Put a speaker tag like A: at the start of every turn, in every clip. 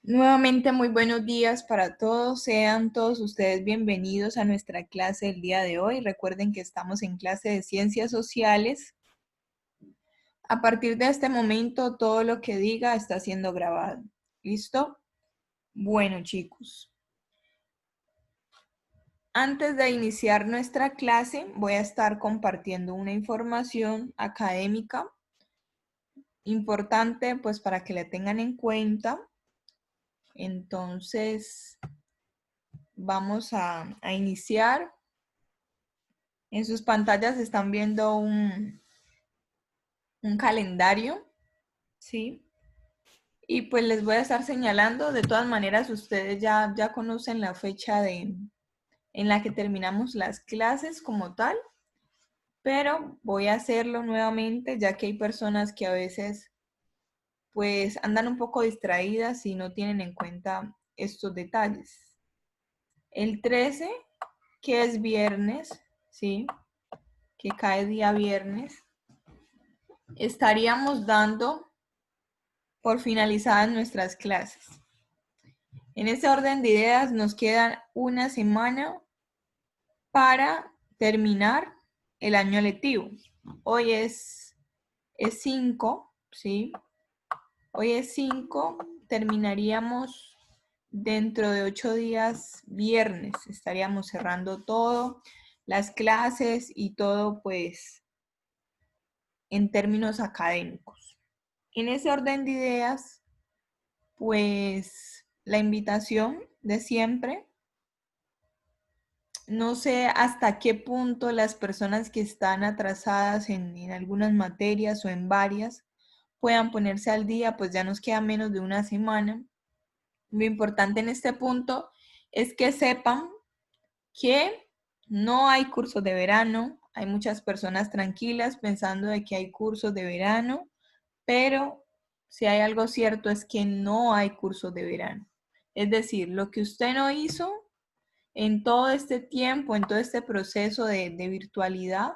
A: Nuevamente, muy buenos días para todos. Sean todos ustedes bienvenidos a nuestra clase del día de hoy. Recuerden que estamos en clase de Ciencias Sociales. A partir de este momento, todo lo que diga está siendo grabado. ¿Listo? Bueno, chicos. Antes de iniciar nuestra clase, voy a estar compartiendo una información académica importante, pues para que la tengan en cuenta. Entonces, vamos a iniciar. En sus pantallas están viendo un calendario, ¿sí? Y pues les voy a estar señalando. De todas maneras, ustedes ya conocen la fecha en la que terminamos las clases como tal, pero voy a hacerlo nuevamente, ya que hay personas que a veces pues andan un poco distraídas y no tienen en cuenta estos detalles. El 13, que es viernes, ¿sí? Que cae día viernes, estaríamos dando por finalizadas nuestras clases. En este orden de ideas nos queda una semana para terminar el año lectivo. Hoy es 5, ¿sí? Hoy es 5, terminaríamos dentro de 8 días viernes. Estaríamos cerrando todo, las clases y todo pues en términos académicos. En ese orden de ideas, pues la invitación de siempre. No sé hasta qué punto las personas que están atrasadas en algunas materias o en varias puedan ponerse al día, pues ya nos queda menos de una semana. Lo importante en este punto es que sepan que no hay cursos de verano. Hay muchas personas tranquilas pensando de que hay cursos de verano, pero si hay algo cierto es que no hay cursos de verano. Es decir, lo que usted no hizo en todo este tiempo, en todo este proceso de virtualidad,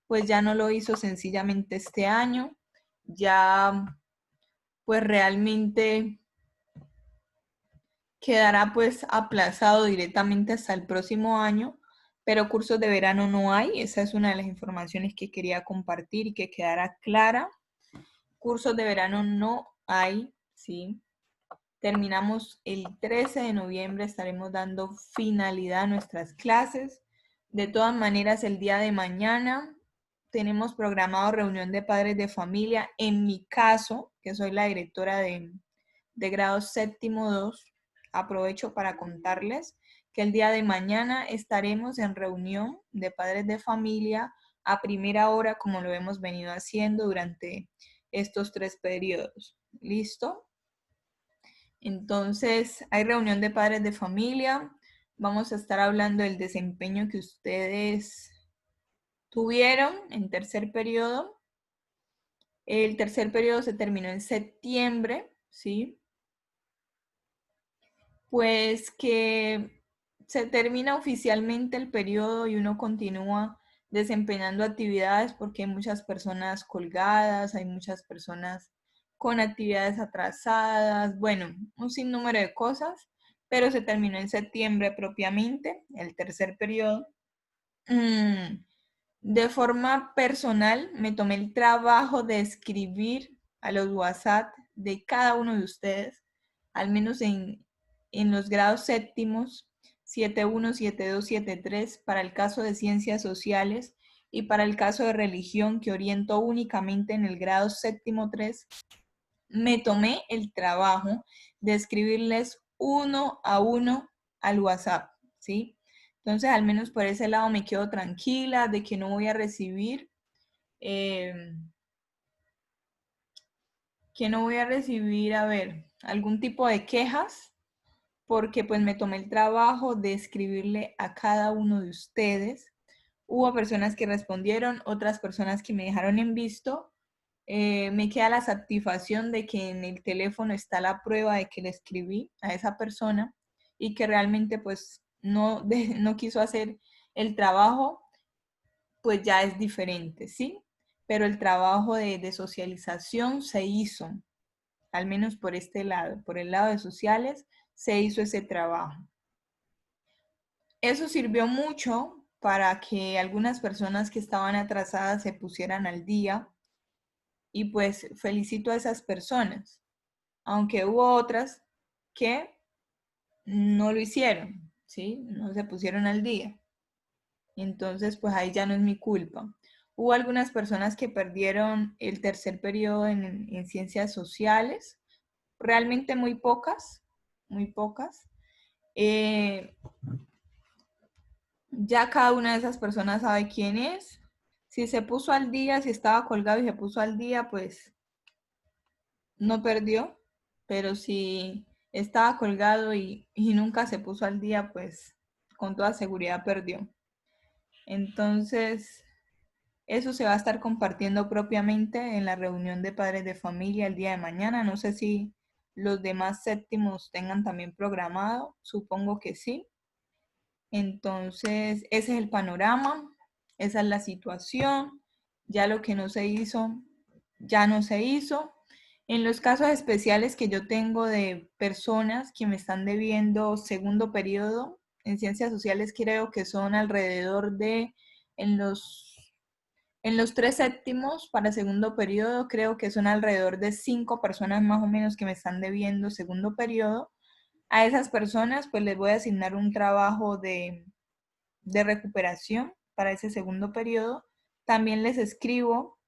A: pues ya no lo hizo sencillamente este año, ya pues realmente quedará pues aplazado directamente hasta el próximo año, pero cursos de verano no hay. Esa es una de las informaciones que quería compartir y que quedara clara. Cursos de verano no hay, ¿sí? Terminamos el 13 de noviembre, estaremos dando finalidad a nuestras clases. De todas maneras, el día de mañana tenemos programado reunión de padres de familia. En mi caso, que soy la directora de grado séptimo 2, aprovecho para contarles que el día de mañana estaremos en reunión de padres de familia a primera hora, como lo hemos venido haciendo durante estos 3 periodos. ¿Listo? Entonces, hay reunión de padres de familia. Vamos a estar hablando del desempeño que ustedes tuvieron en tercer periodo. El tercer periodo se terminó en septiembre, ¿sí? Pues que se termina oficialmente el periodo y uno continúa desempeñando actividades porque hay muchas personas colgadas, hay muchas personas con actividades atrasadas, bueno, un sinnúmero de cosas, pero se terminó en septiembre propiamente, el tercer periodo. De forma personal, me tomé el trabajo de escribir a los WhatsApp de cada uno de ustedes, al menos en los grados séptimos, 7.1, 7.2, 7.3, para el caso de ciencias sociales y para el caso de religión, que oriento únicamente en el grado séptimo 3, me tomé el trabajo de escribirles uno a uno al WhatsApp, ¿sí? Entonces, al menos por ese lado me quedo tranquila de que no voy a recibir, eh, a ver, algún tipo de quejas, porque pues me tomé el trabajo de escribirle a cada uno de ustedes. Hubo personas que respondieron, otras personas que me dejaron en visto. Me queda la satisfacción de que en el teléfono está la prueba de que le escribí a esa persona y que realmente pues no quiso hacer el trabajo, pues ya es diferente, ¿sí? Pero el trabajo de socialización se hizo. al menos por este lado, por el lado de sociales, se hizo ese trabajo. Eso sirvió mucho para que algunas personas que estaban atrasadas se pusieran al día y pues felicito a esas personas, aunque hubo otras que no lo hicieron, ¿sí? No se pusieron al día. Entonces, pues ahí ya no es mi culpa. Hubo algunas personas que perdieron el tercer periodo en ciencias sociales, realmente muy pocas, muy pocas. Ya cada una de esas personas sabe quién es. Si se puso al día, si estaba colgado y se puso al día, pues no perdió. Pero si estaba colgado y nunca se puso al día, pues con toda seguridad perdió. Entonces, eso se va a estar compartiendo propiamente en la reunión de padres de familia el día de mañana. No sé si los demás séptimos tengan también programado, supongo que sí. Entonces, ese es el panorama, esa es la situación, ya lo que no se hizo, ya no se hizo. En los casos especiales que yo tengo de personas que me están debiendo segundo periodo, en ciencias sociales creo que son alrededor de, en los 3 séptimos para segundo periodo, creo que son alrededor de 5 personas más o menos que me están debiendo segundo periodo. A esas personas pues les voy a asignar un trabajo de recuperación para ese segundo periodo. También les escribo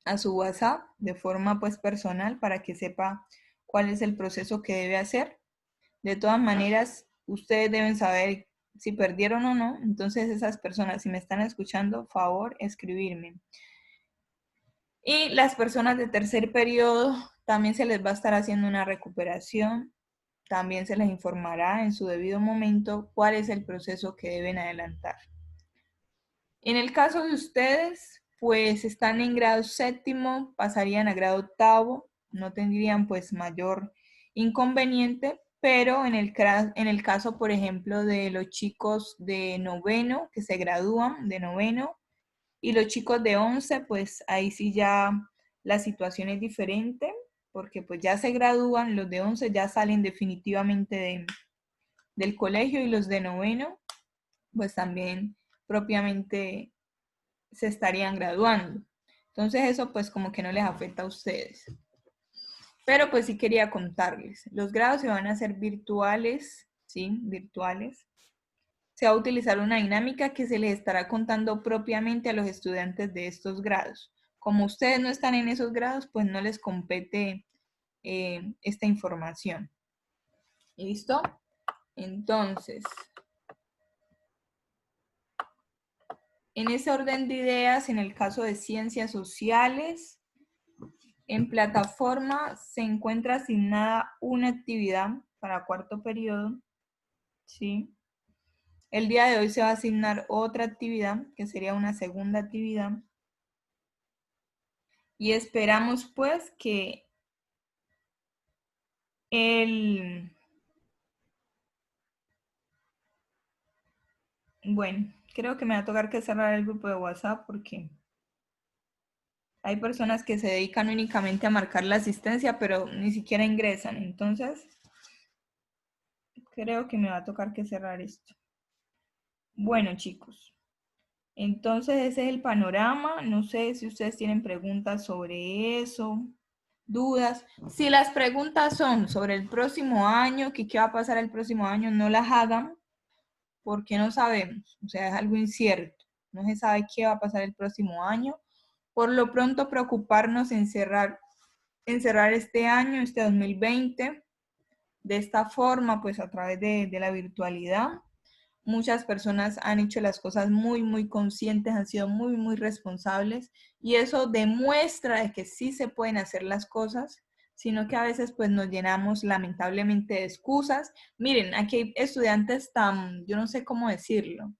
A: a su WhatsApp de forma pues personal para que sepa cuál es el proceso que debe hacer. De todas maneras, ustedes deben saber si perdieron o no. Entonces esas personas, si me están escuchando, favor, escribirme. Y las personas de tercer periodo también se les va a estar haciendo una recuperación. También se les informará en su debido momento cuál es el proceso que deben adelantar. En el caso de ustedes, pues están en grado séptimo, pasarían a grado octavo, no tendrían pues mayor inconveniente, pero en el caso, por ejemplo, de los chicos de noveno, que se gradúan de noveno, y los chicos de 11, pues ahí sí ya la situación es diferente, porque pues ya se gradúan, los de 11 ya salen definitivamente del colegio y los de noveno, pues también propiamente se estarían graduando. Entonces eso pues como que no les afecta a ustedes. Pero pues sí quería contarles. Los grados se van a hacer virtuales, ¿sí? Virtuales. Se va a utilizar una dinámica que se les estará contando propiamente a los estudiantes de estos grados. Como ustedes no están en esos grados, pues no les compete esta información. ¿Listo? Entonces, en ese orden de ideas, en el caso de ciencias sociales, en plataforma se encuentra asignada una actividad para cuarto periodo, ¿sí? El día de hoy se va a asignar otra actividad, que sería una segunda actividad. Y esperamos pues que bueno, creo que me va a tocar que cerrar el grupo de WhatsApp porque hay personas que se dedican únicamente a marcar la asistencia, pero ni siquiera ingresan. Entonces, creo que me va a tocar que cerrar esto. Bueno, chicos. Entonces ese es el panorama. No sé si ustedes tienen preguntas sobre eso, dudas. Si las preguntas son sobre el próximo año, que qué va a pasar el próximo año, no las hagan porque no sabemos. O sea, es algo incierto. No se sabe qué va a pasar el próximo año. Por lo pronto, preocuparnos en cerrar este año, este 2020, de esta forma, pues a través de la virtualidad. Muchas personas han hecho las cosas muy, muy conscientes, han sido muy, muy responsables y eso demuestra de que sí se pueden hacer las cosas, sino que a veces pues nos llenamos lamentablemente de excusas. Miren, aquí hay estudiantes tan, yo no sé cómo decirlo,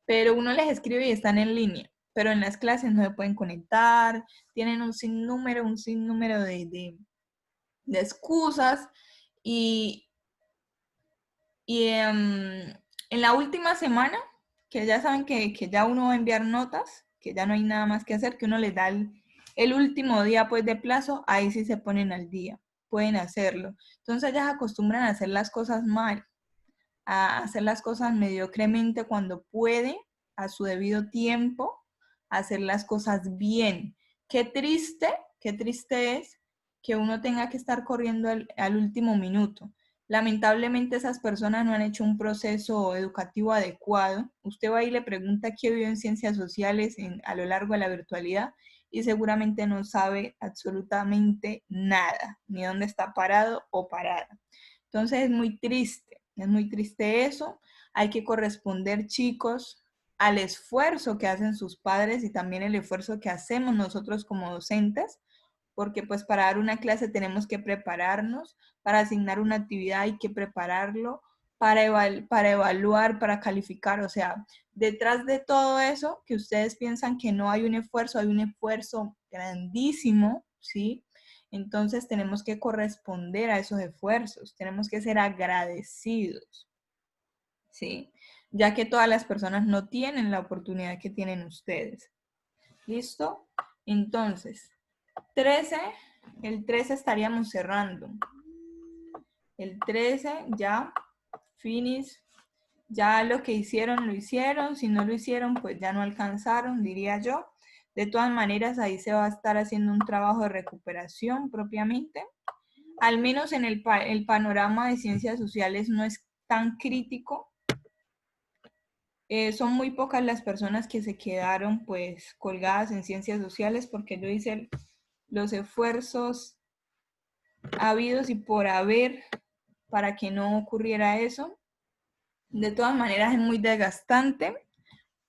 A: pero uno les escribe y están en línea, pero en las clases no se pueden conectar, tienen un sinnúmero de excusas y, en la última semana, que ya saben que ya uno va a enviar notas, que ya no hay nada más que hacer, que uno les da el último día pues de plazo, ahí sí se ponen al día. pueden hacerlo. Entonces ellas acostumbran a hacer las cosas mal, a hacer las cosas mediocremente cuando pueden, a su debido tiempo, a hacer las cosas bien. Qué triste es que uno tenga que estar corriendo al último minuto. Lamentablemente esas personas no han hecho un proceso educativo adecuado. Usted va y le pregunta qué vio en ciencias sociales a lo largo de la virtualidad y seguramente no sabe absolutamente nada, ni dónde está parado o parada. Entonces es muy triste eso. Hay que corresponder, chicos, al esfuerzo que hacen sus padres y también el esfuerzo que hacemos nosotros como docentes, porque pues para dar una clase tenemos que prepararnos, para asignar una actividad hay que prepararlo, para evaluar, para calificar, o sea, detrás de todo eso que ustedes piensan que no hay un esfuerzo grandísimo, ¿sí? Entonces tenemos que corresponder a esos esfuerzos, tenemos que ser agradecidos, ¿sí? Ya que todas las personas no tienen la oportunidad que tienen ustedes. ¿Listo? Entonces, 13, el 13 estaríamos cerrando. El 13 ya, finish, ya lo que hicieron, lo hicieron. Si no lo hicieron, pues ya no alcanzaron, diría yo. De todas maneras, ahí se va a estar haciendo un trabajo de recuperación propiamente. Al menos en el panorama de ciencias sociales no es tan crítico. Son muy pocas las personas que se quedaron pues colgadas en ciencias sociales porque yo hice los esfuerzos habidos y por haber para que no ocurriera eso. De todas maneras es muy desgastante,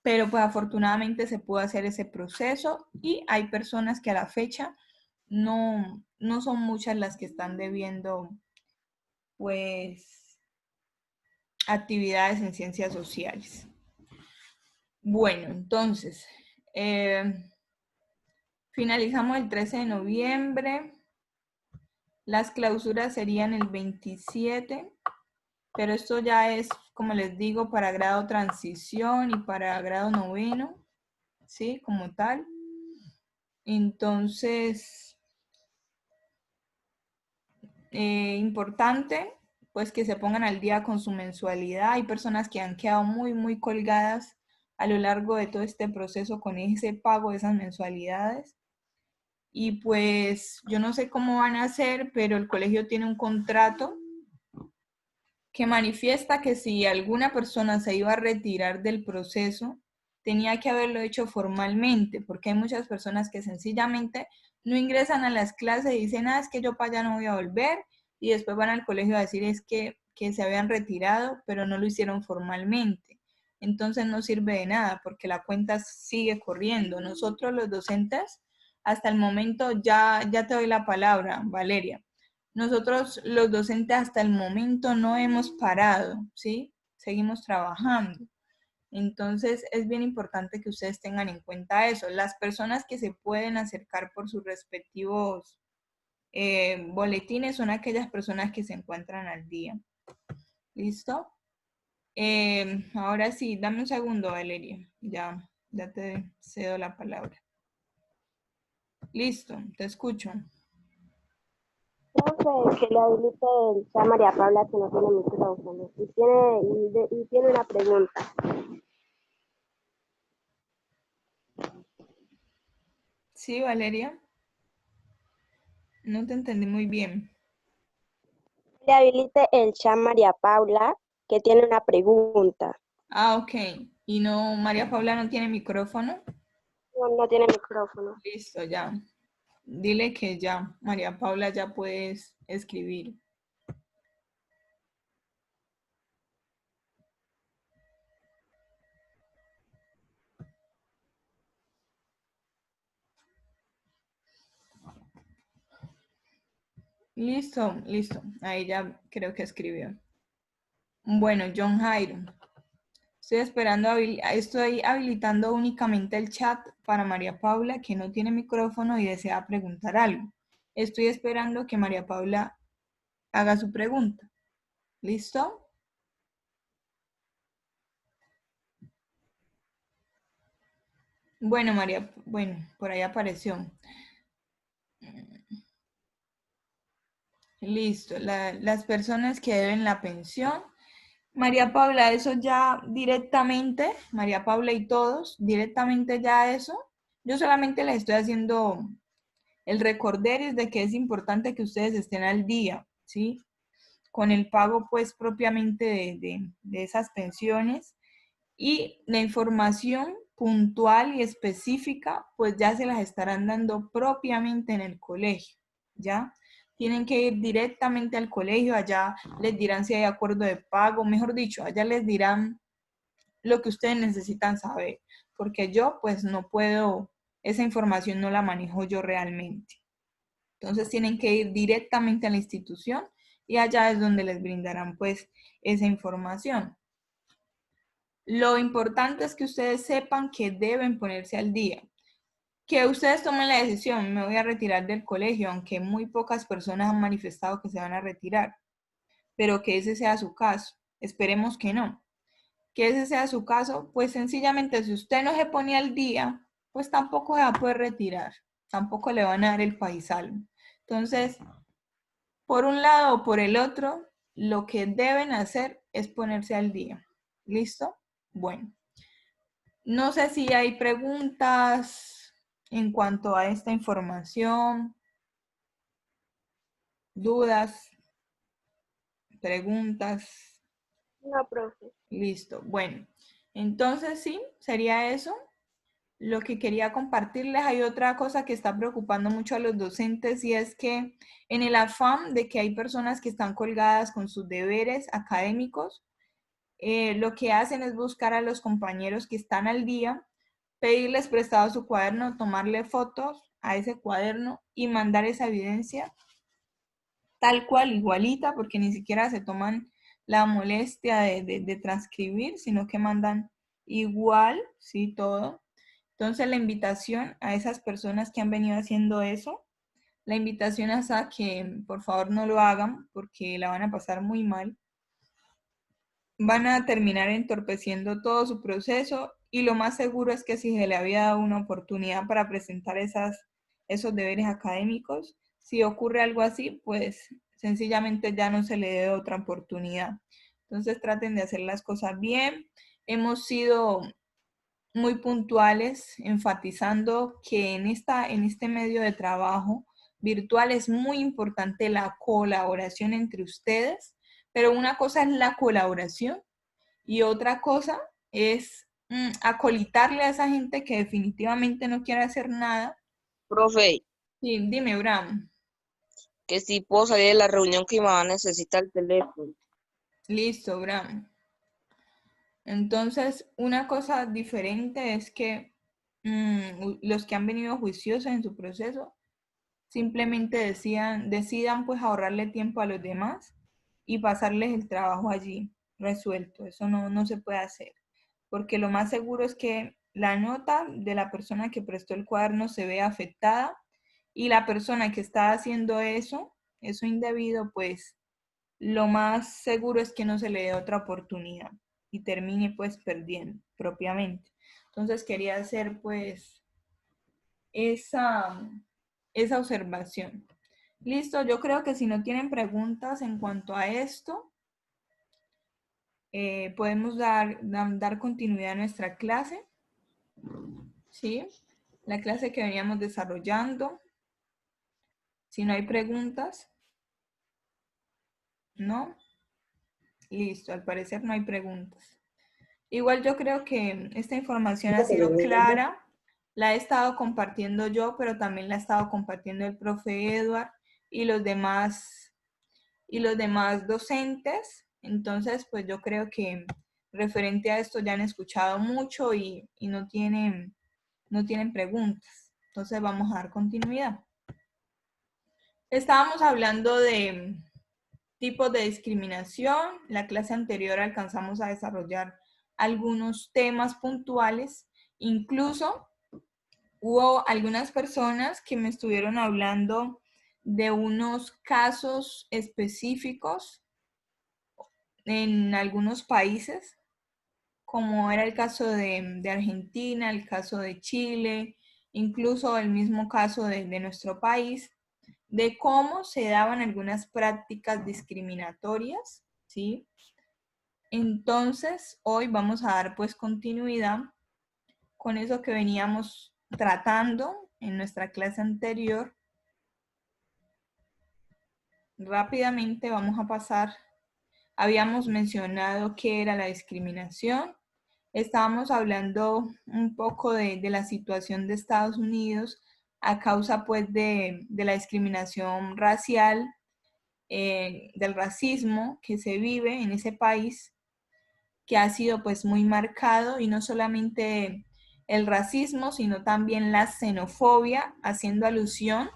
A: pero pues afortunadamente se pudo hacer ese proceso y hay personas que a la fecha no son muchas las que están debiendo pues actividades en ciencias sociales. Bueno, entonces, finalizamos el 13 de noviembre. Las clausuras serían el 27, pero esto ya es, como les digo, para grado transición y para grado noveno, ¿sí? Como tal. Entonces, importante, pues que se pongan al día con su mensualidad. Hay personas que han quedado muy colgadas a lo largo de todo este proceso con ese pago de esas mensualidades. Y pues yo no sé cómo van a hacer, pero el colegio tiene un contrato que manifiesta que si alguna persona se iba a retirar del proceso, tenía que haberlo hecho formalmente, porque hay muchas personas que sencillamente no ingresan a las clases y dicen, es que yo para allá no voy a volver, y después van al colegio a decir es que se habían retirado, pero no lo hicieron formalmente. Entonces no sirve de nada, porque la cuenta sigue corriendo. Nosotros los docentes, hasta el momento, ya te doy la palabra, Valeria. Nosotros los docentes hasta el momento no hemos parado, ¿sí? Seguimos trabajando. Entonces es bien importante que ustedes tengan en cuenta eso. Las personas que se pueden acercar por sus respectivos boletines son aquellas personas que se encuentran al día. ¿Listo? Ahora sí, dame un segundo, Valeria. Ya te cedo la palabra. Listo, te escucho.
B: Profe, que le habilite el chat a María Paula que no tiene micrófono y tiene una pregunta.
A: Sí, Valeria, no te entendí muy bien.
B: Le habilite el chat a María Paula que tiene una pregunta.
A: Ah, ok. ¿Y no, María Paula no tiene micrófono?
B: No, no tiene micrófono.
A: Listo, ya. Dile que ya, María Paula, ya puedes escribir. Listo, listo. Ahí ya creo que escribió. Bueno, John Jairo. Estoy esperando, estoy habilitando únicamente el chat para María Paula, que no tiene micrófono y desea preguntar algo. Estoy esperando que María Paula haga su pregunta. ¿Listo? Bueno, bueno, por ahí apareció. Listo, las personas que deben la pensión. María Paula, eso ya directamente, María Paula y todos, directamente ya eso. Yo solamente les estoy haciendo el recorderis de que es importante que ustedes estén al día, ¿sí? Con el pago, pues, propiamente de esas pensiones. Y la información puntual y específica, pues ya se las estarán dando propiamente en el colegio, ¿ya? Tienen que ir directamente al colegio, allá les dirán si hay acuerdo de pago, mejor dicho, allá les dirán lo que ustedes necesitan saber, porque yo pues no puedo, esa información no la manejo yo realmente. Entonces tienen que ir directamente a la institución y allá es donde les brindarán pues esa información. Lo importante es que ustedes sepan que deben ponerse al día, que ustedes tomen la decisión, me voy a retirar del colegio, aunque muy pocas personas han manifestado que se van a retirar, pero que ese sea su caso. Esperemos que no. Que ese sea su caso, pues sencillamente si usted no se pone al día, pues tampoco se va a poder retirar, tampoco le van a dar el paisal. Entonces, por un lado o por el otro, lo que deben hacer es ponerse al día. ¿Listo? Bueno. No sé si hay preguntas en cuanto a esta información, dudas, preguntas.
B: No, profe.
A: Listo. Bueno, entonces sí, sería eso. Lo que quería compartirles, hay otra cosa que está preocupando mucho a los docentes y es que en el afán de que hay personas que están colgadas con sus deberes académicos, lo que hacen es buscar a los compañeros que están al día, pedirles prestado su cuaderno, tomarle fotos a ese cuaderno y mandar esa evidencia tal cual, igualita, porque ni siquiera se toman la molestia de transcribir, sino que mandan igual, sí, todo. Entonces la invitación a esas personas que han venido haciendo eso, la invitación es a que por favor no lo hagan porque la van a pasar muy mal, van a terminar entorpeciendo todo su proceso y lo más seguro es que si se le había dado una oportunidad para presentar esos deberes académicos, si ocurre algo así, pues sencillamente ya no se le dé otra oportunidad. Entonces traten de hacer las cosas bien. Hemos sido muy puntuales, enfatizando que en este medio de trabajo virtual es muy importante la colaboración entre ustedes, pero una cosa es la colaboración y otra cosa es acolitarle a esa gente que definitivamente no quiere hacer nada.
C: Profe,
A: Sí, dime, Bram.
C: que si puedo salir de la reunión que mi mamá necesita el teléfono.
A: Listo, Bram. Entonces, una cosa diferente es que los que han venido juiciosos en su proceso simplemente decidan pues ahorrarle tiempo a los demás y pasarles el trabajo allí resuelto. Eso no se puede hacer, porque lo más seguro es que la nota de la persona que prestó el cuaderno se vea afectada y la persona que está haciendo eso indebido, pues lo más seguro es que no se le dé otra oportunidad y termine pues perdiendo propiamente. Entonces quería hacer pues esa, esa observación. Listo, yo creo que si no tienen preguntas en cuanto a esto, podemos dar continuidad a nuestra clase, ¿sí? La clase que veníamos desarrollando. Si no hay preguntas, ¿no? Listo, al parecer no hay preguntas. Igual yo creo que esta información ha sido clara, la he estado compartiendo yo, pero también la ha estado compartiendo el profe Edward y los demás docentes. Entonces, pues yo creo que referente a esto ya han escuchado mucho y no tienen preguntas. Entonces vamos a dar continuidad. Estábamos hablando de tipos de discriminación. La clase anterior alcanzamos a desarrollar algunos temas puntuales. Incluso hubo algunas personas que me estuvieron hablando de unos casos específicos en algunos países, como era el caso de Argentina, el caso de Chile, incluso el mismo caso de nuestro país. de cómo se daban algunas prácticas discriminatorias, ¿sí? Entonces, hoy vamos a dar pues continuidad con eso que veníamos tratando en nuestra clase anterior. Rápidamente vamos a pasar. Habíamos mencionado qué era la discriminación. Estábamos hablando un poco de la situación de Estados Unidos a causa pues de la discriminación racial, del racismo que se vive en ese país, que ha sido pues muy marcado, y no solamente el racismo, sino también la xenofobia, haciendo alusión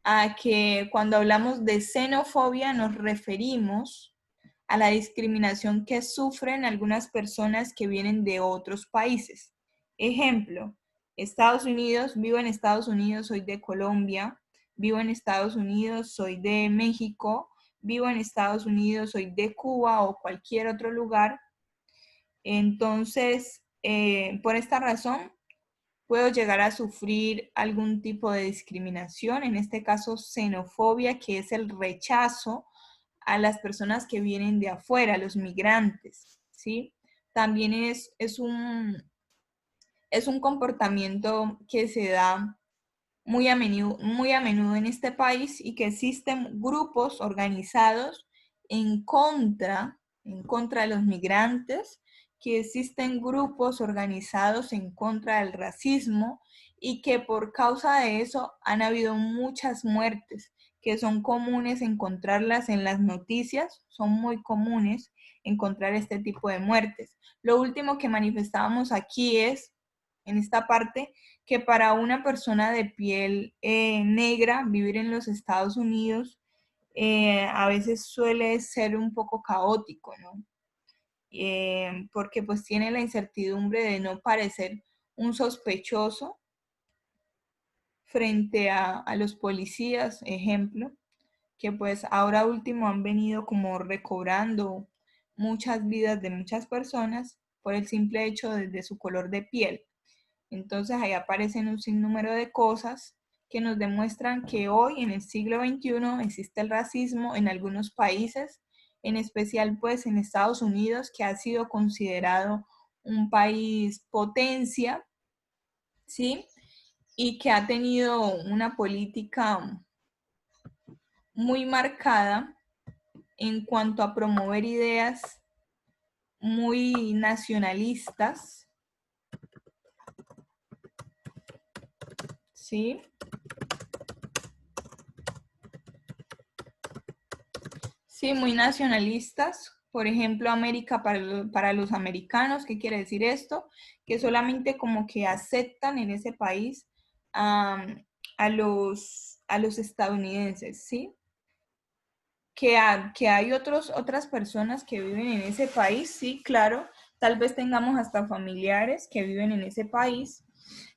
A: a que cuando hablamos de xenofobia nos referimos a la discriminación que sufren algunas personas que vienen de otros países. Ejemplo, Estados Unidos, vivo en Estados Unidos, soy de Colombia, vivo en Estados Unidos, soy de México, vivo en Estados Unidos, soy de Cuba o cualquier otro lugar. Entonces, por esta razón, puedo llegar a sufrir algún tipo de discriminación, en este caso xenofobia, que es el rechazo a las personas que vienen de afuera, los migrantes, ¿sí? También es un comportamiento que se da muy a menudo en este país, y que existen grupos organizados en contra de los migrantes, que existen grupos organizados en contra del racismo, y que por causa de eso han habido muchas muertes, que son comunes encontrarlas en las noticias, son muy comunes encontrar este tipo de muertes. Lo último que manifestábamos aquí es, en esta parte, que para una persona de piel negra vivir en los Estados Unidos a veces suele ser un poco caótico, ¿no? Porque pues tiene la incertidumbre de no parecer un sospechoso frente a los policías, ejemplo, que pues ahora último han venido como recobrando muchas vidas de muchas personas por el simple hecho de su color de piel. Entonces ahí aparecen un sinnúmero de cosas que nos demuestran que hoy, en el siglo XXI, existe el racismo en algunos países, en especial pues en Estados Unidos, que ha sido considerado un país potencia, ¿sí? Y que ha tenido una política muy marcada en cuanto a promover ideas muy nacionalistas, ¿sí? Sí, muy nacionalistas. Por ejemplo, América para los americanos. ¿Qué quiere decir esto? Que solamente como que aceptan en ese país a los estadounidenses, ¿sí? Que hay otras personas que viven en ese país, sí, claro. Tal vez tengamos hasta familiares que viven en ese país.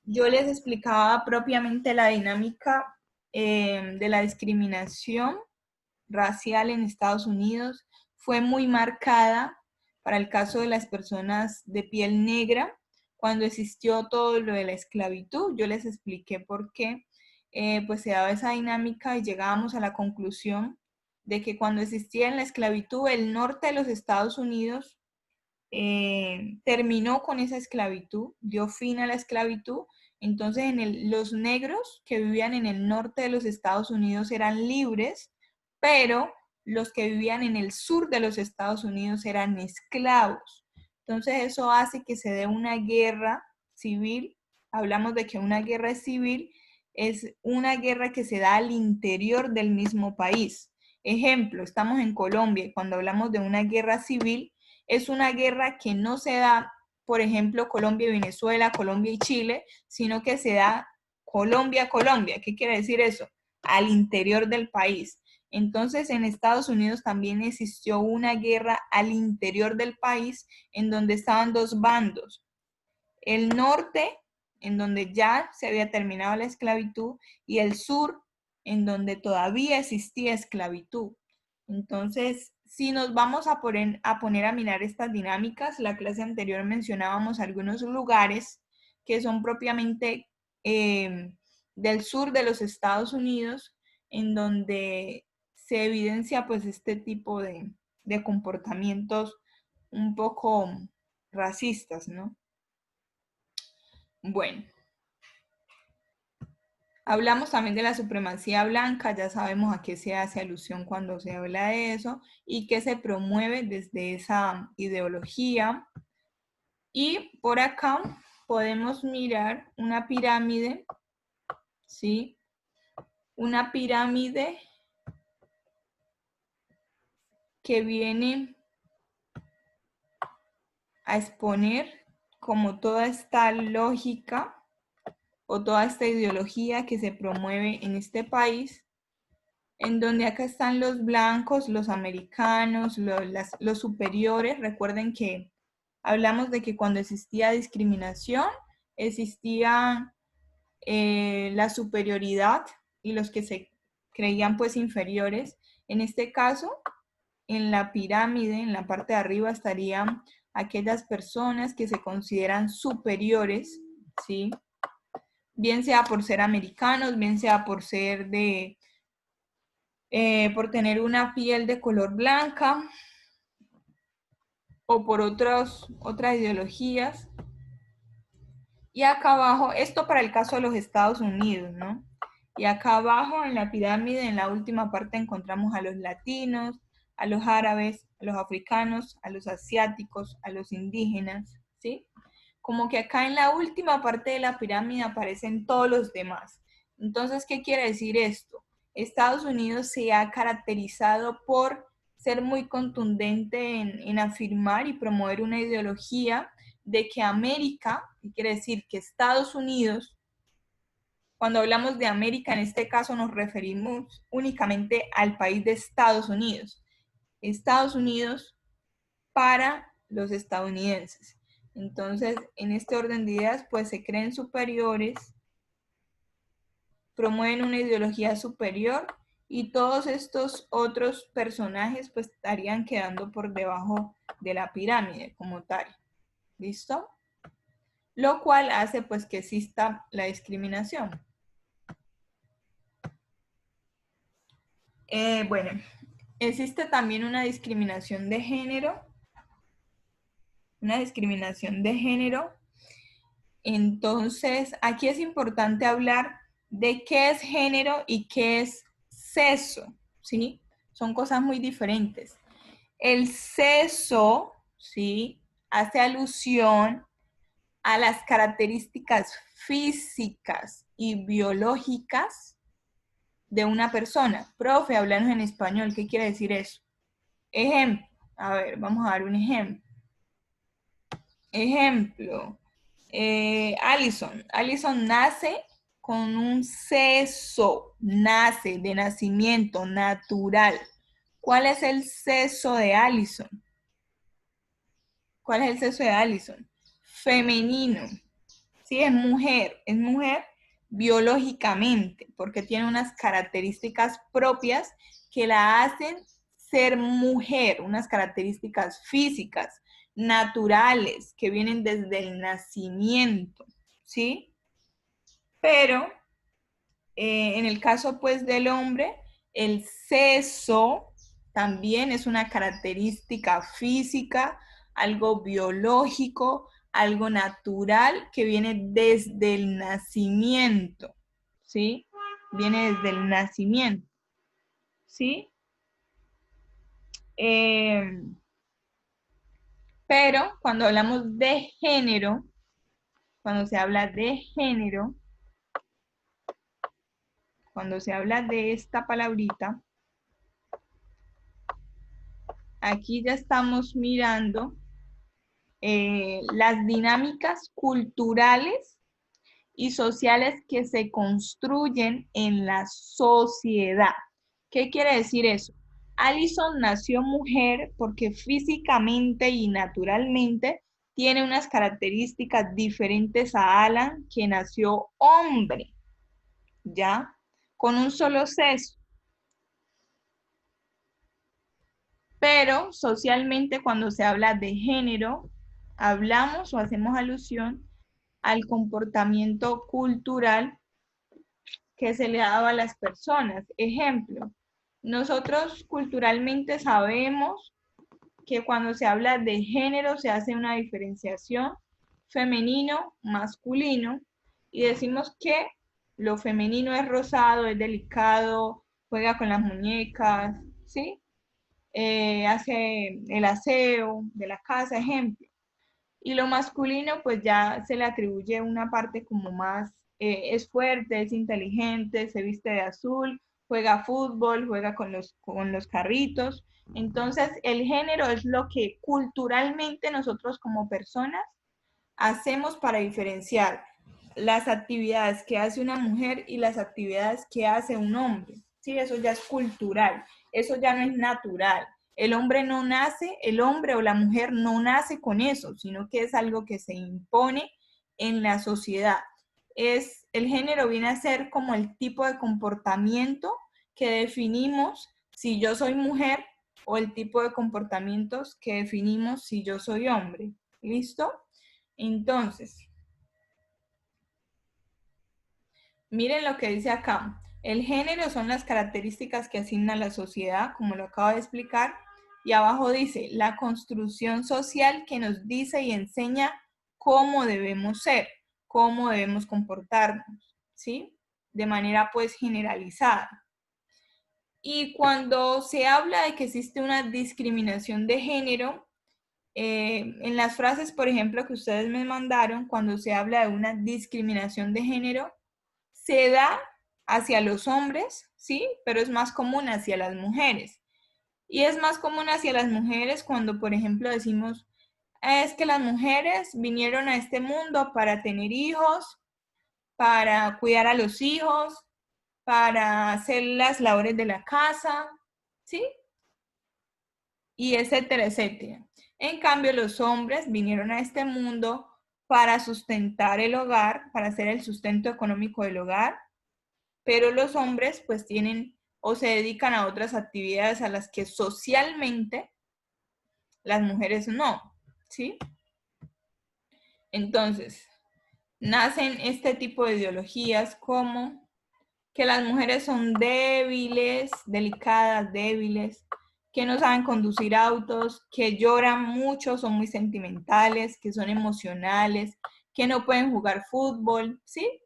A: Yo les explicaba propiamente la dinámica de la discriminación racial en Estados Unidos. Fue muy marcada para el caso de las personas de piel negra, cuando existió todo lo de la esclavitud. Yo les expliqué por qué pues se daba esa dinámica, y llegábamos a la conclusión de que cuando existía en la esclavitud, el norte de los Estados Unidos terminó con esa esclavitud, dio fin a la esclavitud. Entonces los negros que vivían en el norte de los Estados Unidos eran libres, pero los que vivían en el sur de los Estados Unidos eran esclavos. Entonces eso hace que se dé una guerra civil. Hablamos de que una guerra civil es una guerra que se da al interior del mismo país. Ejemplo, estamos en Colombia, y cuando hablamos de una guerra civil, es una guerra que no se da, por ejemplo, Colombia y Venezuela, Colombia y Chile, sino que se da Colombia, Colombia. ¿Qué quiere decir eso? Al interior del país. Entonces, en Estados Unidos también existió una guerra al interior del país, en donde estaban dos bandos. El norte, en donde ya se había terminado la esclavitud, y el sur, en donde todavía existía esclavitud. Entonces, si nos vamos a poner a mirar estas dinámicas, la clase anterior mencionábamos algunos lugares que son propiamente del sur de los Estados Unidos, en donde se evidencia pues este tipo de comportamientos un poco racistas, ¿no? Bueno, hablamos también de la supremacía blanca, ya sabemos a qué se hace alusión cuando se habla de eso y qué se promueve desde esa ideología. Y por acá podemos mirar una pirámide, ¿sí? Una pirámide que viene a exponer como toda esta lógica o toda esta ideología que se promueve en este país, en donde acá están los blancos, los americanos, los superiores. Recuerden que hablamos de que cuando existía discriminación, existía la superioridad y los que se creían pues inferiores. En este caso, en la pirámide, en la parte de arriba, estarían aquellas personas que se consideran superiores, ¿sí? Bien sea por ser americanos, bien sea por ser por tener una piel de color blanca o por otras ideologías. Y acá abajo, esto para el caso de los Estados Unidos, ¿no? Y acá abajo en la pirámide, en la última parte, encontramos a los latinos, a los árabes, a los africanos, a los asiáticos, a los indígenas, ¿sí? Como que acá en la última parte de la pirámide aparecen todos los demás. Entonces, ¿qué quiere decir esto? Estados Unidos se ha caracterizado por ser muy contundente en afirmar y promover una ideología de que América, ¿qué quiere decir? Que Estados Unidos, cuando hablamos de América, en este caso nos referimos únicamente al país de Estados Unidos. Estados Unidos para los estadounidenses. Entonces, en este orden de ideas, pues se creen superiores, promueven una ideología superior y todos estos otros personajes pues estarían quedando por debajo de la pirámide como tal. ¿Listo? Lo cual hace pues que exista la discriminación. Bueno, existe también una discriminación de género. Una discriminación de género. Entonces, aquí es importante hablar de qué es género y qué es sexo, ¿sí? Son cosas muy diferentes. El sexo, ¿sí? Hace alusión a las características físicas y biológicas de una persona. Profe, háblanos en español, ¿qué quiere decir eso? Ejemplo, a ver, vamos a dar un ejemplo. Ejemplo, Allison nace con un sexo, nace de nacimiento natural. ¿Cuál es el sexo de Allison? ¿Cuál es el sexo de Allison? Femenino. Sí, es mujer biológicamente, porque tiene unas características propias que la hacen ser mujer, unas características físicas, naturales, que vienen desde el nacimiento, ¿sí? Pero en el caso pues del hombre, el sexo también es una característica física, algo biológico, algo natural que viene desde el nacimiento, ¿sí? Viene desde el nacimiento, ¿sí? Pero cuando hablamos de género, cuando se habla de género, cuando se habla de esta palabrita, aquí ya estamos mirando las dinámicas culturales y sociales que se construyen en la sociedad. ¿Qué quiere decir eso? Allison nació mujer porque físicamente y naturalmente tiene unas características diferentes a Alan, que nació hombre, ¿ya? Con un solo sexo. Pero socialmente, cuando se habla de género, hablamos o hacemos alusión al comportamiento cultural que se le ha dado a las personas. Ejemplo, nosotros culturalmente sabemos que cuando se habla de género se hace una diferenciación femenino, masculino, y decimos que lo femenino es rosado, es delicado, juega con las muñecas, ¿sí? Hace el aseo de la casa, ejemplo. Y lo masculino, pues ya se le atribuye una parte como más, es fuerte, es inteligente, se viste de azul, juega fútbol, juega con los carritos. Entonces, el género es lo que culturalmente nosotros como personas hacemos para diferenciar las actividades que hace una mujer y las actividades que hace un hombre. Sí, eso ya es cultural, eso ya no es natural. El hombre no nace, el hombre o la mujer no nace con eso, sino que es algo que se impone en la sociedad. El género viene a ser como el tipo de comportamiento que definimos si yo soy mujer o el tipo de comportamientos que definimos si yo soy hombre. ¿Listo? Entonces, miren lo que dice acá. El género son las características que asigna la sociedad, como lo acabo de explicar. Y abajo dice, la construcción social que nos dice y enseña cómo debemos ser, cómo debemos comportarnos, ¿sí? De manera pues generalizada. Y cuando se habla de que existe una discriminación de género, en las frases, por ejemplo, que ustedes me mandaron, cuando se habla de una discriminación de género, se da hacia los hombres, ¿sí? Pero es más común hacia las mujeres. Y es más común hacia las mujeres cuando, por ejemplo, decimos, es que las mujeres vinieron a este mundo para tener hijos, para cuidar a los hijos, para hacer las labores de la casa, ¿sí? Y etcétera, etcétera. En cambio, los hombres vinieron a este mundo para sustentar el hogar, para hacer el sustento económico del hogar, pero los hombres pues tienen o se dedican a otras actividades a las que socialmente las mujeres no, ¿sí? Entonces, nacen este tipo de ideologías como que las mujeres son débiles, delicadas, débiles, que no saben conducir autos, que lloran mucho, son muy sentimentales, que son emocionales, que no pueden jugar fútbol, ¿sí?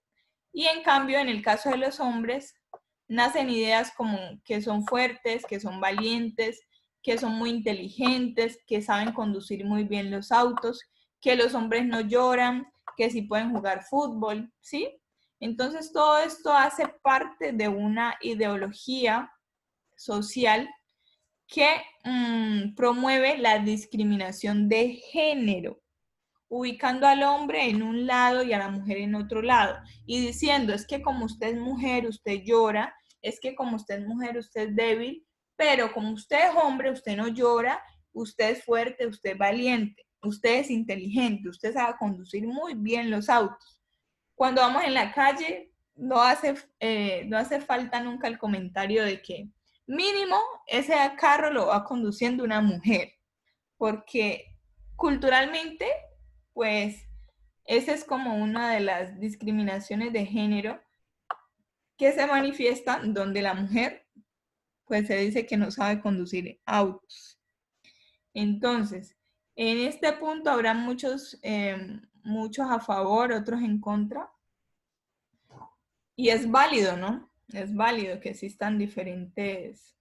A: Y en cambio, en el caso de los hombres, nacen ideas como que son fuertes, que son valientes, que son muy inteligentes, que saben conducir muy bien los autos, que los hombres no lloran, que sí pueden jugar fútbol, ¿sí? Entonces todo esto hace parte de una ideología social que promueve la discriminación de género, ubicando al hombre en un lado y a la mujer en otro lado, y diciendo, es que como usted es mujer, usted llora, es que como usted es mujer, usted es débil, pero como usted es hombre, usted no llora, usted es fuerte, usted es valiente, usted es inteligente, usted sabe conducir muy bien los autos. Cuando vamos en la calle, no hace falta nunca el comentario de que mínimo ese carro lo va conduciendo una mujer, porque culturalmente, pues, esa es como una de las discriminaciones de género que se manifiestan donde la mujer, pues, se dice que no sabe conducir autos. Entonces, en este punto habrá muchos a favor, otros en contra, y es válido, ¿no? Es válido que existan diferentes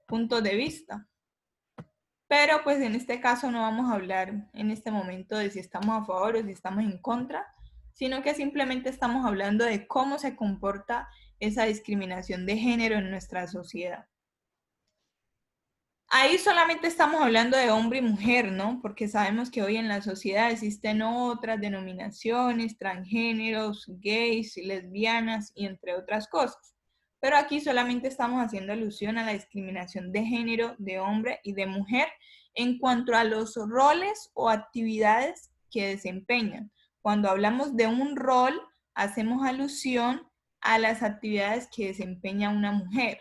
A: puntos de vista. Pero pues en este caso no vamos a hablar en este momento de si estamos a favor o si estamos en contra, sino que simplemente estamos hablando de cómo se comporta esa discriminación de género en nuestra sociedad. Ahí solamente estamos hablando de hombre y mujer, ¿no? Porque sabemos que hoy en la sociedad existen otras denominaciones, transgéneros, gays, lesbianas y entre otras cosas. Pero aquí solamente estamos haciendo alusión a la discriminación de género de hombre y de mujer en cuanto a los roles o actividades que desempeñan. Cuando hablamos de un rol, hacemos alusión a las actividades que desempeña una mujer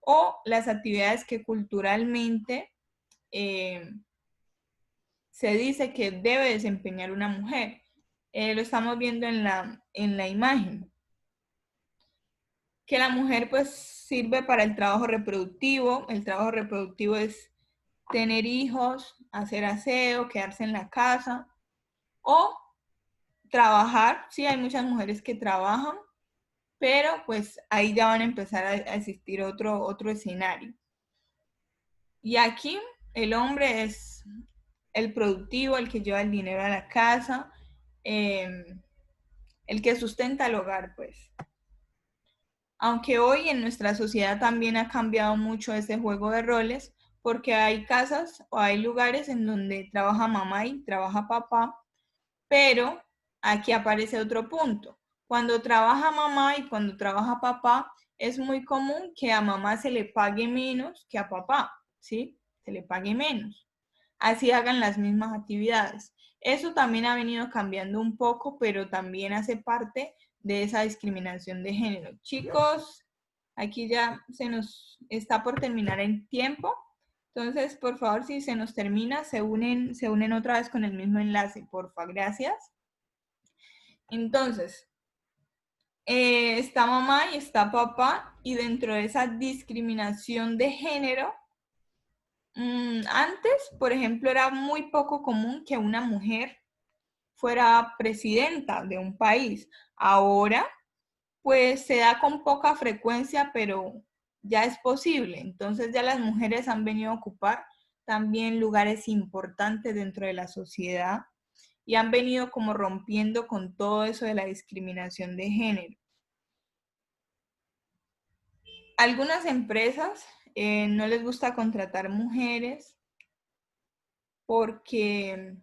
A: o las actividades que culturalmente se dice que debe desempeñar una mujer. Lo estamos viendo en la imagen. que la mujer pues sirve para el trabajo reproductivo. El trabajo reproductivo es tener hijos, hacer aseo, quedarse en la casa o trabajar. Sí, hay muchas mujeres que trabajan, pero pues ahí ya van a empezar a existir otro escenario. Y aquí el hombre es el productivo, el que lleva el dinero a la casa, el que sustenta el hogar, pues. Aunque hoy en nuestra sociedad también ha cambiado mucho ese juego de roles, porque hay casas o hay lugares en donde trabaja mamá y trabaja papá, pero aquí aparece otro punto. Cuando trabaja mamá y cuando trabaja papá, es muy común que a mamá se le pague menos que a papá, ¿sí? Se le pague menos. Así hagan las mismas actividades. Eso también ha venido cambiando un poco, pero también hace parte de esa discriminación de género. Chicos, aquí ya se nos está por terminar el tiempo. Entonces, por favor, si se nos termina, se unen otra vez con el mismo enlace, porfa, gracias. Entonces, está mamá y está papá, y dentro de esa discriminación de género, antes, por ejemplo, era muy poco común que una mujer fuera presidenta de un país. Ahora, pues se da con poca frecuencia, pero ya es posible. Entonces ya las mujeres han venido a ocupar también lugares importantes dentro de la sociedad y han venido como rompiendo con todo eso de la discriminación de género. Algunas empresas no les gusta contratar mujeres porque